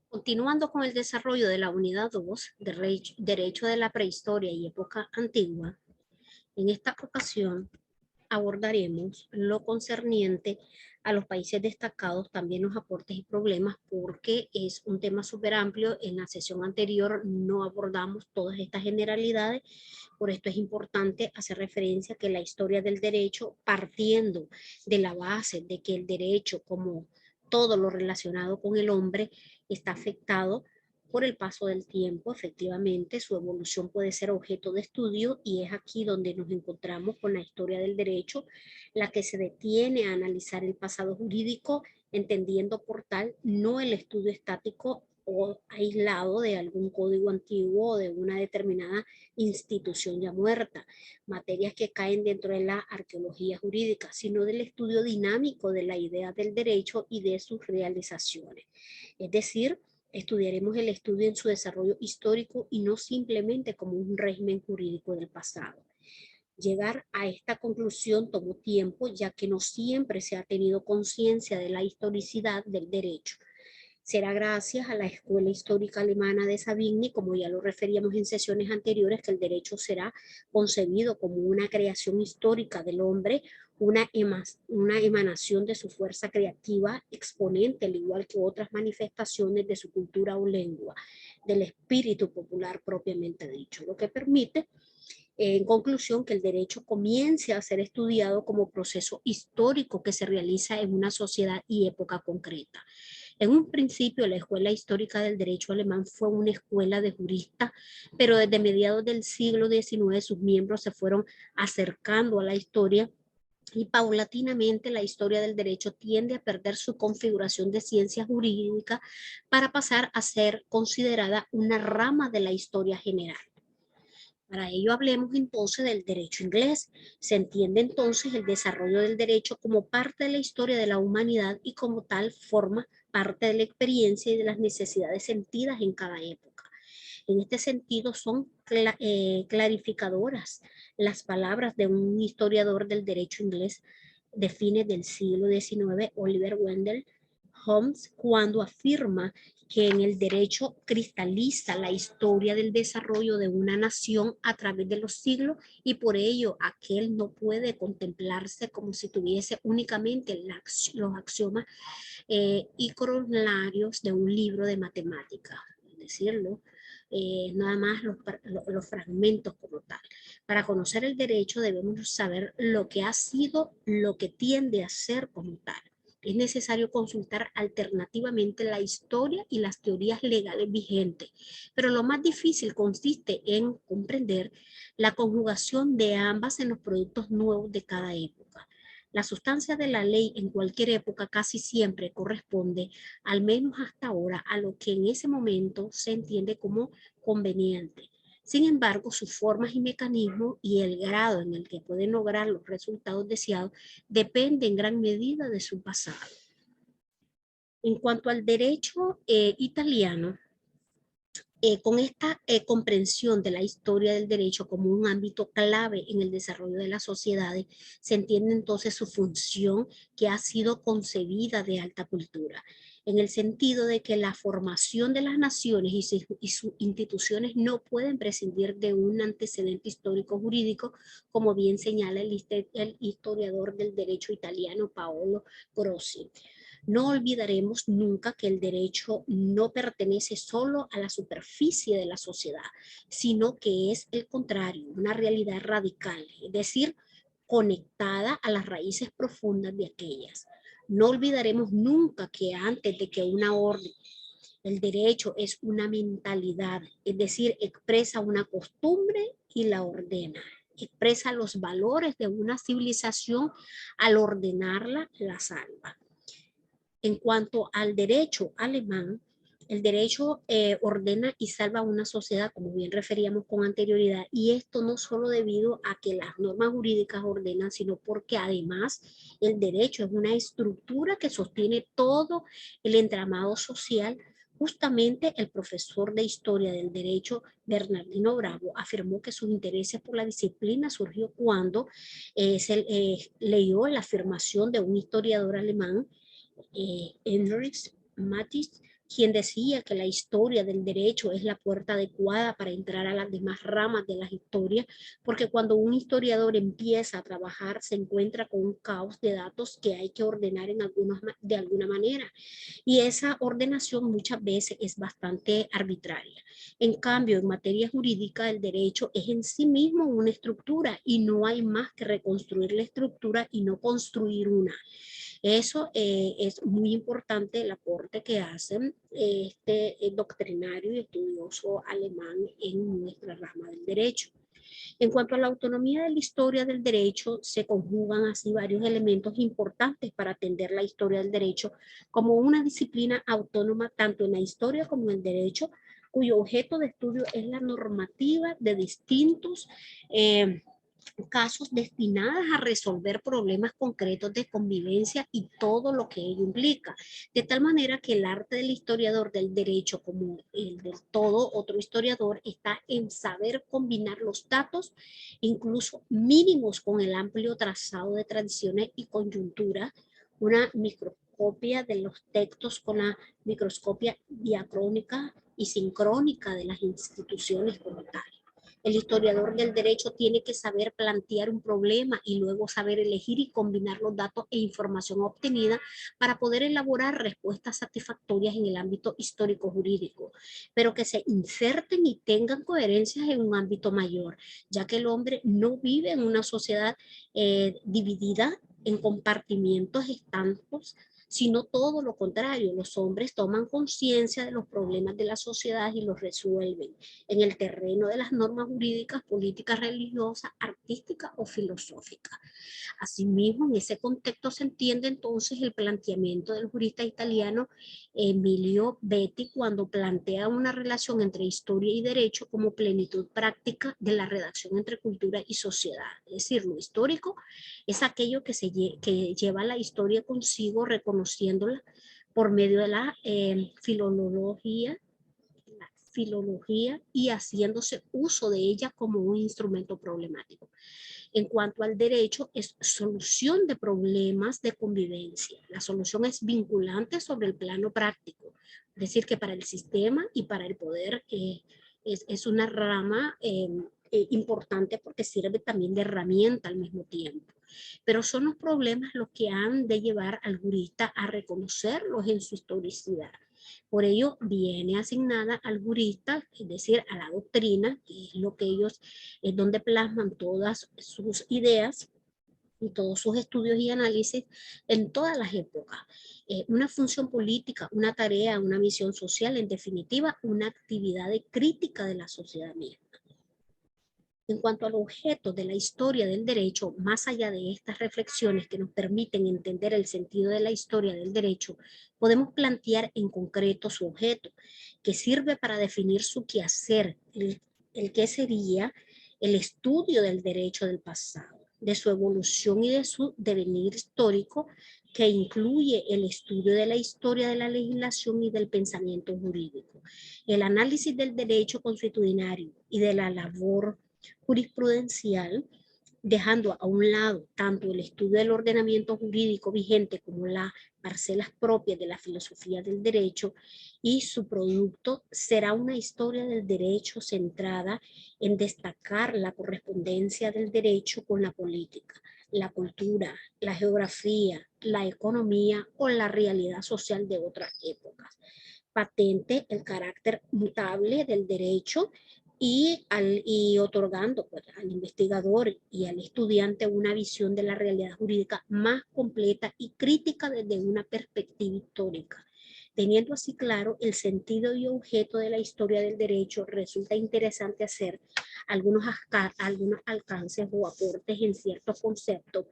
Continuando con el desarrollo de la unidad 2, Derecho de la Prehistoria y Época Antigua, en esta ocasión abordaremos lo concerniente a los países destacados, también los aportes y problemas, porque es un tema súper amplio. En la sesión anterior no abordamos todas estas generalidades, por esto es importante hacer referencia a que la historia del derecho, partiendo de la base de que el derecho, como todo lo relacionado con el hombre, está afectado por el paso del tiempo. Efectivamente, su evolución puede ser objeto de estudio y es aquí donde nos encontramos con la historia del derecho, la que se detiene a analizar el pasado jurídico, entendiendo por tal no el estudio estático o aislado de algún código antiguo o de una determinada institución ya muerta, materias que caen dentro de la arqueología jurídica, sino del estudio dinámico de la idea del derecho y de sus realizaciones. Es decir, estudiaremos el estudio en su desarrollo histórico y no simplemente como un régimen jurídico del pasado. Llegar a esta conclusión tomó tiempo, ya que no siempre se ha tenido conciencia de la historicidad del derecho. Será gracias a la Escuela Histórica Alemana de Savigny, como ya lo referíamos en sesiones anteriores, que el derecho será concebido como una creación histórica del hombre, una emanación de su fuerza creativa, exponente, al igual que otras manifestaciones de su cultura o lengua, del espíritu popular propiamente dicho, lo que permite, en conclusión, que el derecho comience a ser estudiado como proceso histórico que se realiza en una sociedad y época concreta. En un principio, la Escuela Histórica del Derecho Alemán fue una escuela de juristas, pero desde mediados del siglo XIX sus miembros se fueron acercando a la historia y paulatinamente la historia del derecho tiende a perder su configuración de ciencia jurídica para pasar a ser considerada una rama de la historia general. Para ello hablemos entonces del derecho inglés. Se entiende entonces el desarrollo del derecho como parte de la historia de la humanidad y como tal forma parte de la experiencia y de las necesidades sentidas en cada época. En este sentido son clarificadoras las palabras de un historiador del derecho inglés de fines del siglo XIX, Oliver Wendell Holmes, cuando afirma que en el derecho cristaliza la historia del desarrollo de una nación a través de los siglos y por ello aquel no puede contemplarse como si tuviese únicamente los axiomas y corolarios de un libro de matemáticas, es decirlo, nada más los fragmentos como tal. Para conocer el derecho debemos saber lo que ha sido, lo que tiende a ser como tal. Es necesario consultar alternativamente la historia y las teorías legales vigentes, pero lo más difícil consiste en comprender la conjugación de ambas en los productos nuevos de cada época. La sustancia de la ley en cualquier época casi siempre corresponde, al menos hasta ahora, a lo que en ese momento se entiende como conveniente. Sin embargo, sus formas y mecanismos y el grado en el que pueden lograr los resultados deseados depende en gran medida de su pasado. En cuanto al derecho italiano, con esta comprensión de la historia del derecho como un ámbito clave en el desarrollo de las sociedades, se entiende entonces su función que ha sido concebida de alta cultura, en el sentido de que la formación de las naciones y sus instituciones no pueden prescindir de un antecedente histórico jurídico, como bien señala el historiador del derecho italiano Paolo Grossi. No olvidaremos nunca que el derecho no pertenece solo a la superficie de la sociedad, sino que es el contrario, una realidad radical, es decir, conectada a las raíces profundas de aquellas. No olvidaremos nunca que antes de que una orden, el derecho es una mentalidad, es decir, expresa una costumbre y la ordena, expresa los valores de una civilización al ordenarla, la salva. En cuanto al derecho alemán, el derecho ordena y salva una sociedad, como bien referíamos con anterioridad, y esto no solo debido a que las normas jurídicas ordenan, sino porque además el derecho es una estructura que sostiene todo el entramado social. Justamente el profesor de historia del derecho, Bernardino Bravo, afirmó que sus intereses por la disciplina surgió cuando leyó la afirmación de un historiador alemán, Heinrich Mattis, quien decía que la historia del derecho es la puerta adecuada para entrar a las demás ramas de las historias, porque cuando un historiador empieza a trabajar se encuentra con un caos de datos que hay que ordenar de alguna manera, y esa ordenación muchas veces es bastante arbitraria. En cambio, en materia jurídica, el derecho es en sí mismo una estructura y no hay más que reconstruir la estructura y no construir una. Eso es muy importante el aporte que hacen este doctrinario y estudioso alemán en nuestra rama del derecho. En cuanto a la autonomía de la historia del derecho, se conjugan así varios elementos importantes para atender la historia del derecho como una disciplina autónoma tanto en la historia como en el derecho, cuyo objeto de estudio es la normativa de distintos casos destinadas a resolver problemas concretos de convivencia y todo lo que ello implica. De tal manera que el arte del historiador del derecho, como el del todo otro historiador, está en saber combinar los datos, incluso mínimos, con el amplio trazado de tradiciones y coyuntura, una microscopia de los textos con la microscopia diacrónica y sincrónica de las instituciones como tal. El historiador del derecho tiene que saber plantear un problema y luego saber elegir y combinar los datos e información obtenida para poder elaborar respuestas satisfactorias en el ámbito histórico jurídico, pero que se inserten y tengan coherencias en un ámbito mayor, ya que el hombre no vive en una sociedad dividida en compartimientos estancos, sino todo lo contrario. Los hombres toman conciencia de los problemas de la sociedad y los resuelven en el terreno de las normas jurídicas, políticas, religiosas, artísticas o filosóficas. Asimismo, en ese contexto se entiende entonces el planteamiento del jurista italiano Emilio Betti cuando plantea una relación entre historia y derecho como plenitud práctica de la redacción entre cultura y sociedad. Es decir, lo histórico es aquello que lleva la historia consigo, reconociéndola por medio de la filología y haciéndose uso de ella como un instrumento problemático. En cuanto al derecho, es solución de problemas de convivencia. La solución es vinculante sobre el plano práctico, es decir, que para el sistema y para el poder es una rama importante porque sirve también de herramienta al mismo tiempo. Pero son los problemas los que han de llevar al jurista a reconocerlos en su historicidad. Por ello, viene asignada al jurista, es decir, a la doctrina, que es lo que ellos, es donde plasman todas sus ideas y todos sus estudios y análisis en todas las épocas. Una función política, una tarea, una misión social, en definitiva, una actividad de crítica de la sociedad misma. En cuanto al objeto de la historia del derecho, más allá de estas reflexiones que nos permiten entender el sentido de la historia del derecho, podemos plantear en concreto su objeto, que sirve para definir su quehacer, el que sería el estudio del derecho del pasado, de su evolución y de su devenir histórico, que incluye el estudio de la historia de la legislación y del pensamiento jurídico, el análisis del derecho consuetudinario y de la labor jurisprudencial, dejando a un lado tanto el estudio del ordenamiento jurídico vigente como las parcelas propias de la filosofía del derecho, y su producto será una historia del derecho centrada en destacar la correspondencia del derecho con la política, la cultura, la geografía, la economía o la realidad social de otras épocas. Patente el carácter mutable del derecho y otorgando pues, al investigador y al estudiante una visión de la realidad jurídica más completa y crítica desde una perspectiva histórica. Teniendo así claro el sentido y objeto de la historia del derecho, resulta interesante hacer algunos alcances o aportes en ciertos conceptos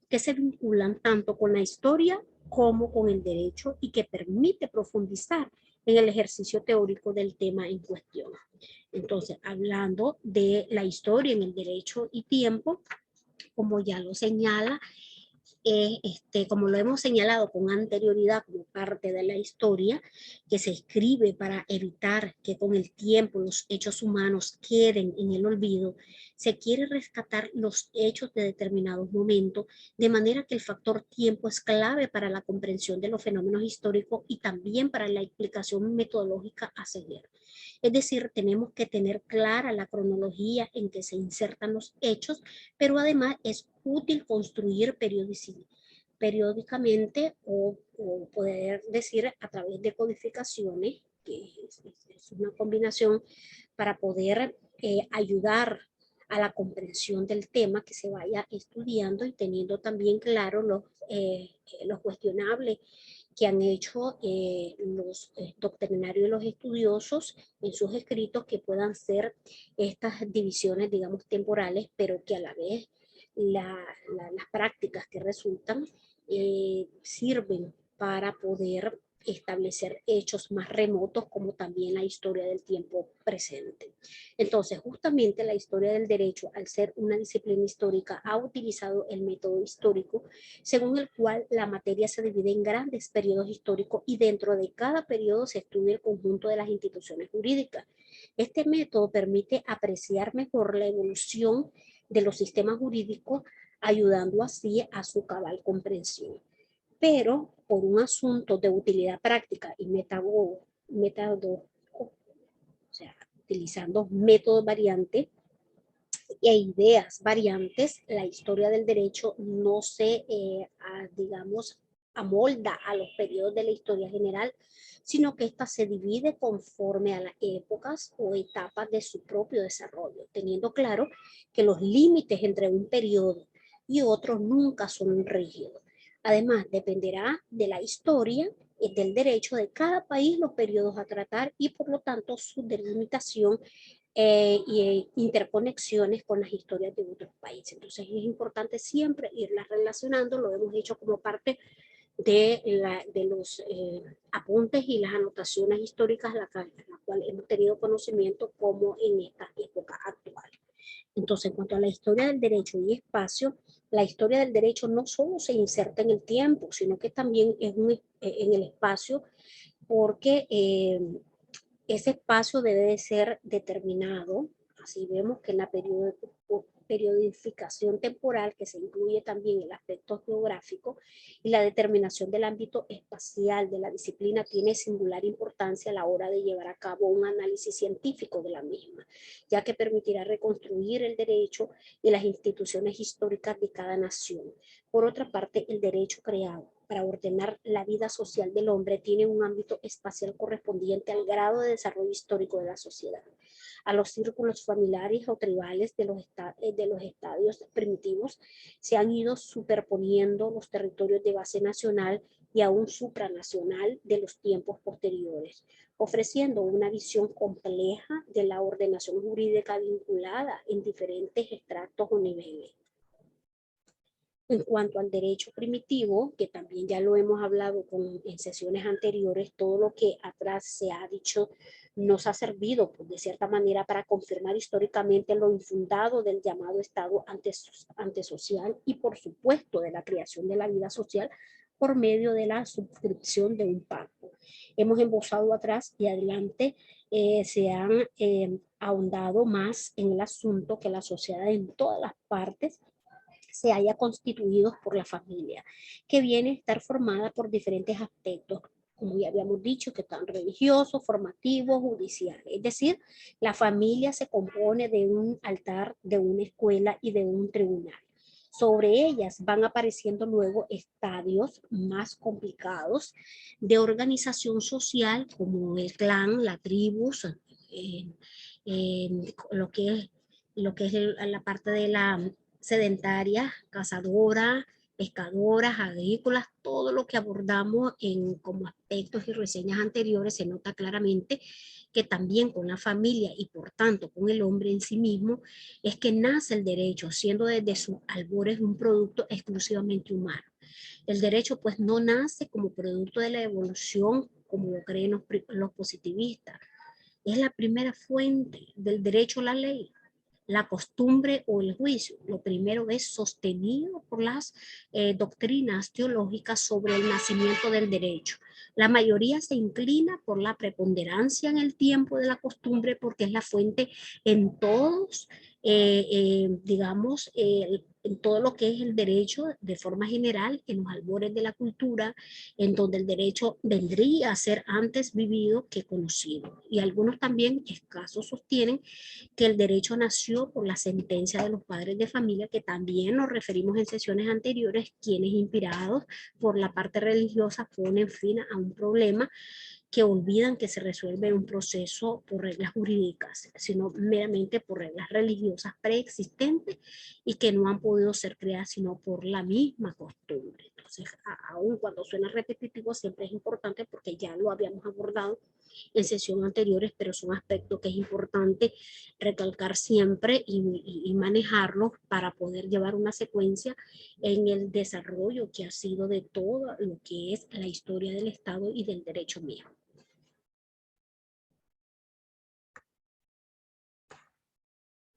que se vinculan tanto con la historia como con el derecho y que permite profundizar en el ejercicio teórico del tema en cuestión. Entonces, hablando de la historia en el derecho y tiempo, como ya lo señala como lo hemos señalado con anterioridad como parte de la historia, que se escribe para evitar que con el tiempo los hechos humanos queden en el olvido, se quiere rescatar los hechos de determinados momentos, de manera que el factor tiempo es clave para la comprensión de los fenómenos históricos y también para la explicación metodológica a seguir. Es decir, tenemos que tener clara la cronología en que se insertan los hechos, pero además es útil construir periódicamente o poder decir a través de codificaciones, que es una combinación para poder ayudar a la comprensión del tema que se vaya estudiando y teniendo también claro los cuestionables que han hecho los doctrinarios y los estudiosos en sus escritos, que puedan ser estas divisiones, digamos, temporales, pero que a la vez las prácticas que resultan sirven para poder establecer hechos más remotos, como también la historia del tiempo presente. Entonces, justamente la historia del derecho, al ser una disciplina histórica, ha utilizado el método histórico, según el cual la materia se divide en grandes periodos históricos y dentro de cada periodo se estudia el conjunto de las instituciones jurídicas. Este método permite apreciar mejor la evolución de los sistemas jurídicos, ayudando así a su cabal comprensión. Pero por un asunto de utilidad práctica y método, o sea, utilizando métodos variantes e ideas variantes, la historia del derecho no se, digamos, amolda a los periodos de la historia general, sino que ésta se divide conforme a las épocas o etapas de su propio desarrollo, teniendo claro que los límites entre un periodo y otro nunca son rígidos. Además, dependerá de la historia y del derecho de cada país los periodos a tratar y por lo tanto su delimitación y interconexiones con las historias de otros países. Entonces es importante siempre irlas relacionando, lo hemos hecho como parte de los apuntes y las anotaciones históricas a la cual hemos tenido conocimiento como en esta época actual. Entonces, en cuanto a la historia del derecho y espacio, la historia del derecho no solo se inserta en el tiempo, sino que también es en el espacio, porque ese espacio debe de ser determinado. Así vemos que en la periodificación temporal, que se incluye también el aspecto geográfico, y la determinación del ámbito espacial de la disciplina tiene singular importancia a la hora de llevar a cabo un análisis científico de la misma, ya que permitirá reconstruir el derecho y las instituciones históricas de cada nación. Por otra parte, el derecho creado para ordenar la vida social del hombre tiene un ámbito espacial correspondiente al grado de desarrollo histórico de la sociedad, a los círculos familiares o tribales de los estadios primitivos. Se han ido superponiendo los territorios de base nacional y aún supranacional de los tiempos posteriores, ofreciendo una visión compleja de la ordenación jurídica vinculada en diferentes estratos o niveles. En cuanto al derecho primitivo, que también ya lo hemos hablado en sesiones anteriores, todo lo que atrás se ha dicho nos ha servido, pues, de cierta manera, para confirmar históricamente lo infundado del llamado Estado antesocial y, por supuesto, de la creación de la vida social por medio de la suscripción de un pacto. Hemos embosado atrás y adelante, se han ahondado más en el asunto que la sociedad en todas las partes se haya constituido por la familia, que viene a estar formada por diferentes aspectos, como ya habíamos dicho, que están religiosos, formativos, judiciales. Es decir, la familia se compone de un altar, de una escuela y de un tribunal. Sobre ellas van apareciendo luego estadios más complicados de organización social, como el clan, la tribu, lo que es la parte de la sedentarias, cazadoras, pescadoras, agrícolas, todo lo que abordamos como aspectos y reseñas anteriores, se nota claramente que también con la familia y por tanto con el hombre en sí mismo es que nace el derecho, siendo desde sus albores un producto exclusivamente humano. El derecho pues no nace como producto de la evolución como lo creen los positivistas, es la primera fuente del derecho a la ley. la costumbre o el juicio. Lo primero es sostenido por las doctrinas teológicas sobre el nacimiento del derecho. La mayoría se inclina por la preponderancia en el tiempo de la costumbre porque es la fuente en todos, digamos, en todo lo que es el derecho de forma general, en los albores de la cultura, en donde el derecho vendría a ser antes vivido que conocido. Y algunos también escasos sostienen que el derecho nació por la sentencia de los padres de familia, que también nos referimos en sesiones anteriores, quienes inspirados por la parte religiosa ponen fin a un problema que olvidan que se resuelve un proceso por reglas jurídicas, sino meramente por reglas religiosas preexistentes y que no han podido ser creadas sino por la misma costumbre. Entonces, aun cuando suena repetitivo, siempre es importante porque ya lo habíamos abordado en sesiones anteriores, pero son aspectos que es importante recalcar siempre y manejarlos para poder llevar una secuencia en el desarrollo que ha sido de todo lo que es la historia del Estado y del derecho mismo.